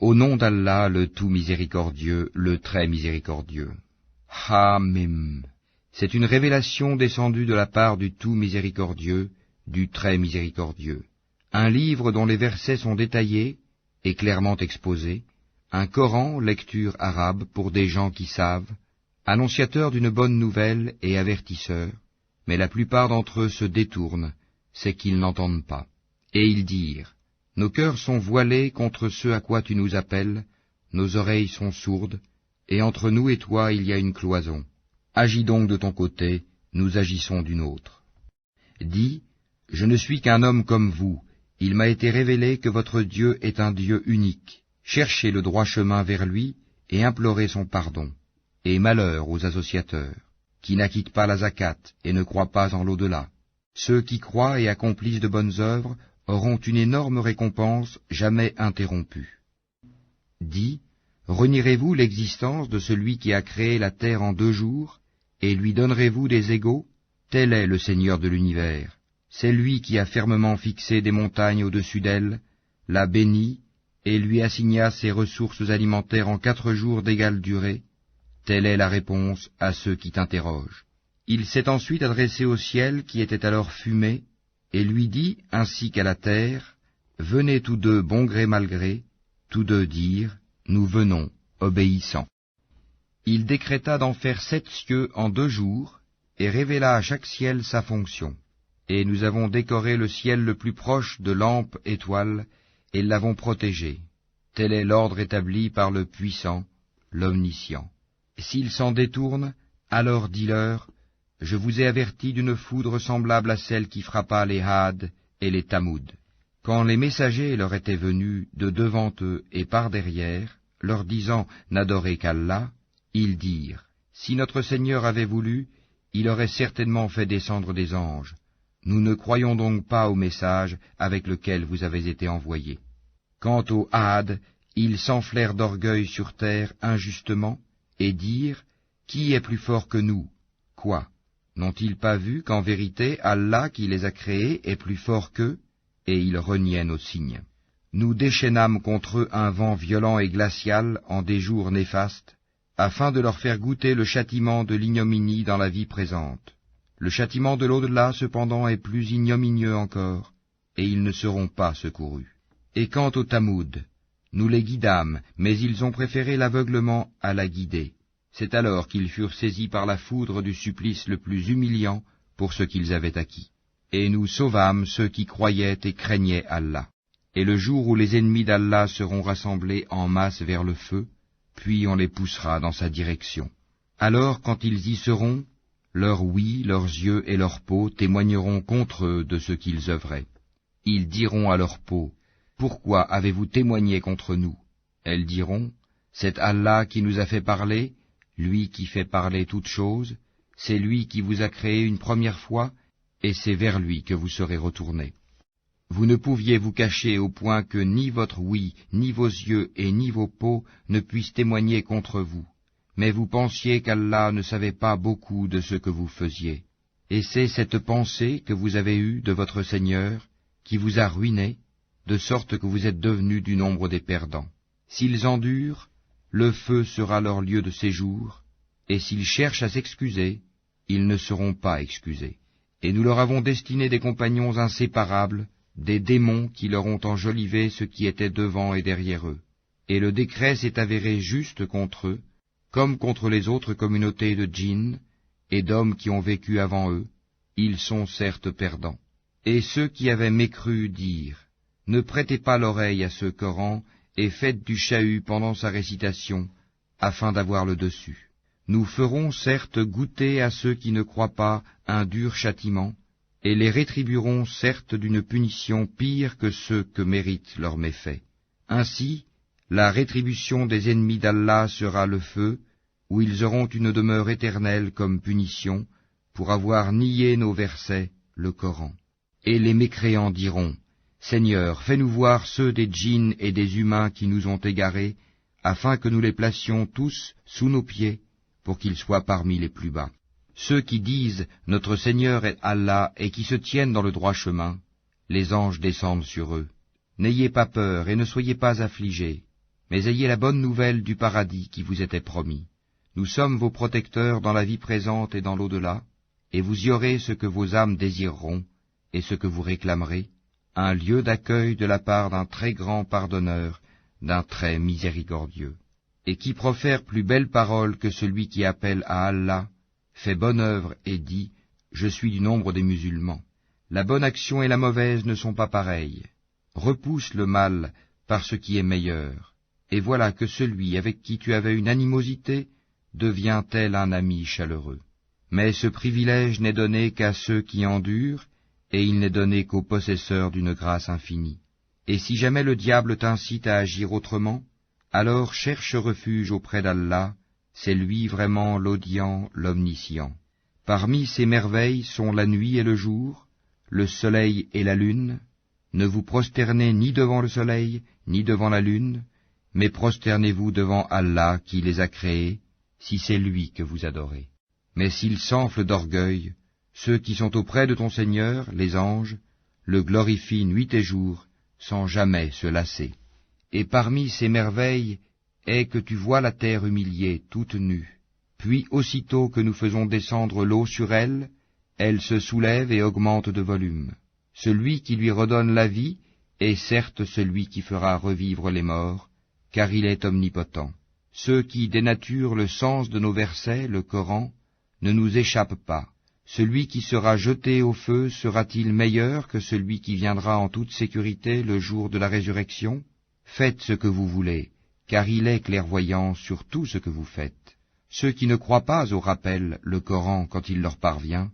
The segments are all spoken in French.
Au nom d'Allah, le tout miséricordieux, le très miséricordieux. Hamim. C'est une révélation descendue de la part du tout miséricordieux, du très miséricordieux. Un livre dont les versets sont détaillés et clairement exposés, un Coran, lecture arabe pour des gens qui savent, annonciateur d'une bonne nouvelle et avertisseur, mais la plupart d'entre eux se détournent, c'est qu'ils n'entendent pas. Et ils dirent, nos cœurs sont voilés contre ce à quoi tu nous appelles, nos oreilles sont sourdes, et entre nous et toi il y a une cloison. Agis donc de ton côté, nous agissons du nôtre. Dis, je ne suis qu'un homme comme vous, il m'a été révélé que votre Dieu est un Dieu unique. Cherchez le droit chemin vers lui et implorez son pardon. Et malheur aux associateurs, qui n'acquittent pas la zakat et ne croient pas en l'au-delà. Ceux qui croient et accomplissent de bonnes œuvres auront une énorme récompense jamais interrompue. Dis, renierez-vous l'existence de celui qui a créé la terre en 2 jours, et lui donnerez-vous des égaux? Tel est le Seigneur de l'univers. C'est lui qui a fermement fixé des montagnes au-dessus d'elle, l'a bénie, et lui assigna ses ressources alimentaires en 4 jours d'égale durée. Telle est la réponse à ceux qui t'interrogent. Il s'est ensuite adressé au ciel qui était alors fumé, et lui dit, ainsi qu'à la terre, venez tous deux bon gré mal gré, tous deux dirent, nous venons, obéissants. Il décréta d'en faire 7 cieux en 2 jours, et révéla à chaque ciel sa fonction. Et nous avons décoré le ciel le plus proche de lampes étoiles, et l'avons protégé. Tel est l'ordre établi par le puissant, l'omniscient. S'ils s'en détournent, alors dis-leur, je vous ai averti d'une foudre semblable à celle qui frappa les Had et les Tamoud. Quand les messagers leur étaient venus de devant eux et par derrière, leur disant n'adorez qu'Allah, ils dirent, si notre Seigneur avait voulu, il aurait certainement fait descendre des anges. Nous ne croyons donc pas au message avec lequel vous avez été envoyés. Quant aux Had, ils s'enflèrent d'orgueil sur terre injustement, et dirent, qui est plus fort que nous? Quoi? N'ont-ils pas vu qu'en vérité Allah qui les a créés est plus fort qu'eux? Et ils reniaient nos signes. Nous déchaînâmes contre eux un vent violent et glacial en des jours néfastes, afin de leur faire goûter le châtiment de l'ignominie dans la vie présente. Le châtiment de l'au-delà, cependant, est plus ignominieux encore, et ils ne seront pas secourus. Et quant aux Tamoud, nous les guidâmes, mais ils ont préféré l'aveuglement à la guider. C'est alors qu'ils furent saisis par la foudre du supplice le plus humiliant pour ce qu'ils avaient acquis. Et nous sauvâmes ceux qui croyaient et craignaient Allah. Et le jour où les ennemis d'Allah seront rassemblés en masse vers le feu, puis on les poussera dans sa direction. Alors, quand ils y seront, leur ouïe, leurs yeux et leur peau témoigneront contre eux de ce qu'ils œuvraient. Ils diront à leur peau, pourquoi avez-vous témoigné contre nous? Elles diront, c'est Allah qui nous a fait parler, lui qui fait parler toutes choses, c'est lui qui vous a créé une première fois, et c'est vers lui que vous serez retournés. Vous ne pouviez vous cacher au point que ni votre ouïe, ni vos yeux et ni vos peaux ne puissent témoigner contre vous, mais vous pensiez qu'Allah ne savait pas beaucoup de ce que vous faisiez. Et c'est cette pensée que vous avez eue de votre Seigneur qui vous a ruiné, de sorte que vous êtes devenus du nombre des perdants. S'ils endurent, le feu sera leur lieu de séjour, et s'ils cherchent à s'excuser, ils ne seront pas excusés. Et nous leur avons destiné des compagnons inséparables, des démons qui leur ont enjolivé ce qui était devant et derrière eux. Et le décret s'est avéré juste contre eux, comme contre les autres communautés de djinns et d'hommes qui ont vécu avant eux, ils sont certes perdants. Et ceux qui avaient mécru dirent, ne prêtez pas l'oreille à ce Coran et faites du chahut pendant sa récitation, afin d'avoir le dessus. Nous ferons certes goûter à ceux qui ne croient pas un dur châtiment, et les rétribuerons certes d'une punition pire que ceux que méritent leurs méfaits. Ainsi, la rétribution des ennemis d'Allah sera le feu, où ils auront une demeure éternelle comme punition, pour avoir nié nos versets, le Coran. Et les mécréants diront, Seigneur, fais-nous voir ceux des djinns et des humains qui nous ont égarés, afin que nous les placions tous sous nos pieds, pour qu'ils soient parmi les plus bas. Ceux qui disent « Notre Seigneur est Allah » et qui se tiennent dans le droit chemin, les anges descendent sur eux. N'ayez pas peur et ne soyez pas affligés. mais ayez la bonne nouvelle du paradis qui vous était promis. Nous sommes vos protecteurs dans la vie présente et dans l'au-delà, et vous y aurez ce que vos âmes désireront et ce que vous réclamerez, un lieu d'accueil de la part d'un très grand pardonneur, d'un très miséricordieux. Et qui profère plus belle parole que celui qui appelle à Allah, fait bonne œuvre et dit « Je suis du nombre des musulmans ». La bonne action et la mauvaise ne sont pas pareilles. Repousse le mal par ce qui est meilleur, et voilà que celui avec qui tu avais une animosité devient tel un ami chaleureux. Mais ce privilège n'est donné qu'à ceux qui endurent, et il n'est donné qu'aux possesseurs d'une grâce infinie. Et si jamais le diable t'incite à agir autrement, alors cherche refuge auprès d'Allah, c'est lui vraiment l'audient, l'omniscient. Parmi ces merveilles sont la nuit et le jour, le soleil et la lune. Ne vous prosternez ni devant le soleil, ni devant la lune, mais prosternez-vous devant Allah qui les a créés, si c'est lui que vous adorez. Mais s'ils s'enflent d'orgueil, ceux qui sont auprès de ton Seigneur, les anges, le glorifient nuit et jour, sans jamais se lasser. Et parmi ces merveilles est que tu vois la terre humiliée, toute nue. Puis aussitôt que nous faisons descendre l'eau sur elle, elle se soulève et augmente de volume. Celui qui lui redonne la vie est certes celui qui fera revivre les morts, car il est omnipotent. Ceux qui dénaturent le sens de nos versets, le Coran, ne nous échappent pas. Celui qui sera jeté au feu sera-t-il meilleur que celui qui viendra en toute sécurité le jour de la résurrection? Faites ce que vous voulez, car il est clairvoyant sur tout ce que vous faites. Ceux qui ne croient pas au rappel, le Coran, quand il leur parvient,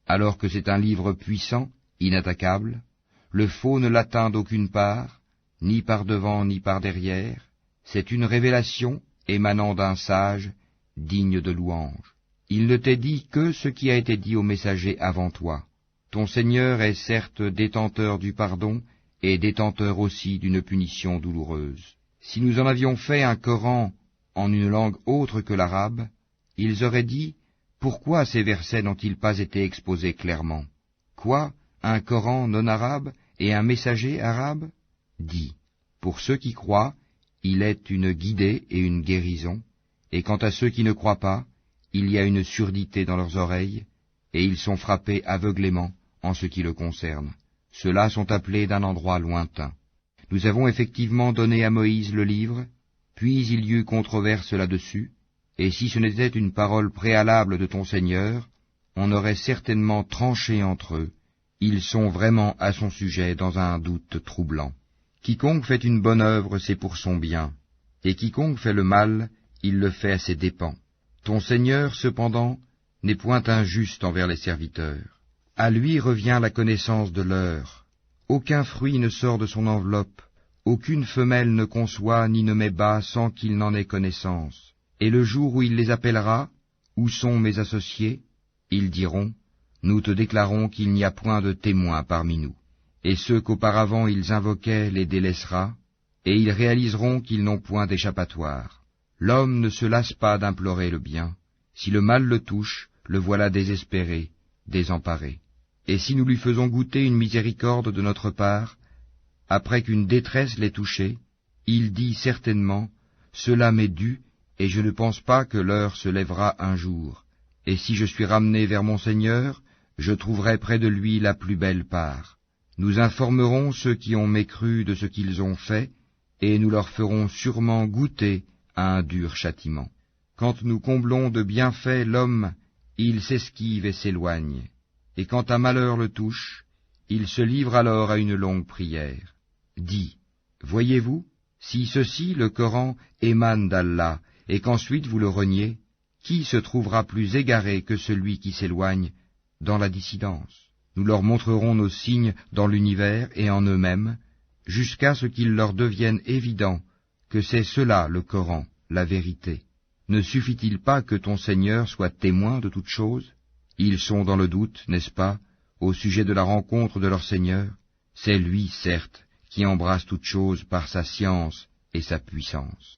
alors que c'est un livre puissant, inattaquable, le faux ne l'atteint d'aucune part, ni par devant ni par derrière, c'est une révélation émanant d'un sage, digne de louange. Il ne t'est dit que ce qui a été dit aux messagers avant toi. Ton Seigneur est certes détenteur du pardon, et détenteur aussi d'une punition douloureuse. Si nous en avions fait un Coran en une langue autre que l'arabe, ils auraient dit, pourquoi ces versets n'ont-ils pas été exposés clairement? Quoi, un Coran non arabe et un messager arabe? Dis, pour ceux qui croient, il est une guidée et une guérison, et quant à ceux qui ne croient pas, il y a une surdité dans leurs oreilles, et ils sont frappés aveuglément en ce qui le concerne. Ceux-là sont appelés d'un endroit lointain. Nous avons effectivement donné à Moïse le livre, puis il y eut controverse là-dessus, et si ce n'était une parole préalable de ton Seigneur, on aurait certainement tranché entre eux. Ils sont vraiment à son sujet dans un doute troublant. Quiconque fait une bonne œuvre, c'est pour son bien, et quiconque fait le mal, il le fait à ses dépens. Ton Seigneur, cependant, n'est point injuste envers les serviteurs. À lui revient la connaissance de l'heure. Aucun fruit ne sort de son enveloppe, aucune femelle ne conçoit ni ne met bas sans qu'il n'en ait connaissance. Et le jour où il les appellera, où sont mes associés? Ils diront, nous te déclarons qu'il n'y a point de témoins parmi nous. Et ceux qu'auparavant ils invoquaient les délaissera, et ils réaliseront qu'ils n'ont point d'échappatoire. L'homme ne se lasse pas d'implorer le bien. Si le mal le touche, le voilà désespéré, désemparé. Et si nous lui faisons goûter une miséricorde de notre part, après qu'une détresse l'ait touché, il dit certainement, cela m'est dû, et je ne pense pas que l'heure se lèvera un jour. Et si je suis ramené vers mon Seigneur, je trouverai près de lui la plus belle part. Nous informerons ceux qui ont mécru de ce qu'ils ont fait, et nous leur ferons sûrement goûter à un dur châtiment. Quand nous comblons de bienfaits l'homme, il s'esquive et s'éloigne, et quand un malheur le touche, il se livre alors à une longue prière. Dis, voyez-vous, si ceci, le Coran, émane d'Allah, et qu'ensuite vous le reniez, qui se trouvera plus égaré que celui qui s'éloigne dans la dissidence? Nous leur montrerons nos signes dans l'univers et en eux-mêmes, jusqu'à ce qu'il leur devienne évident que c'est cela le Coran, la vérité. Ne suffit-il pas que ton Seigneur soit témoin de toutes choses? Ils sont dans le doute, n'est-ce pas, au sujet de la rencontre de leur Seigneur? C'est lui, certes, qui embrasse toutes choses par sa science et sa puissance.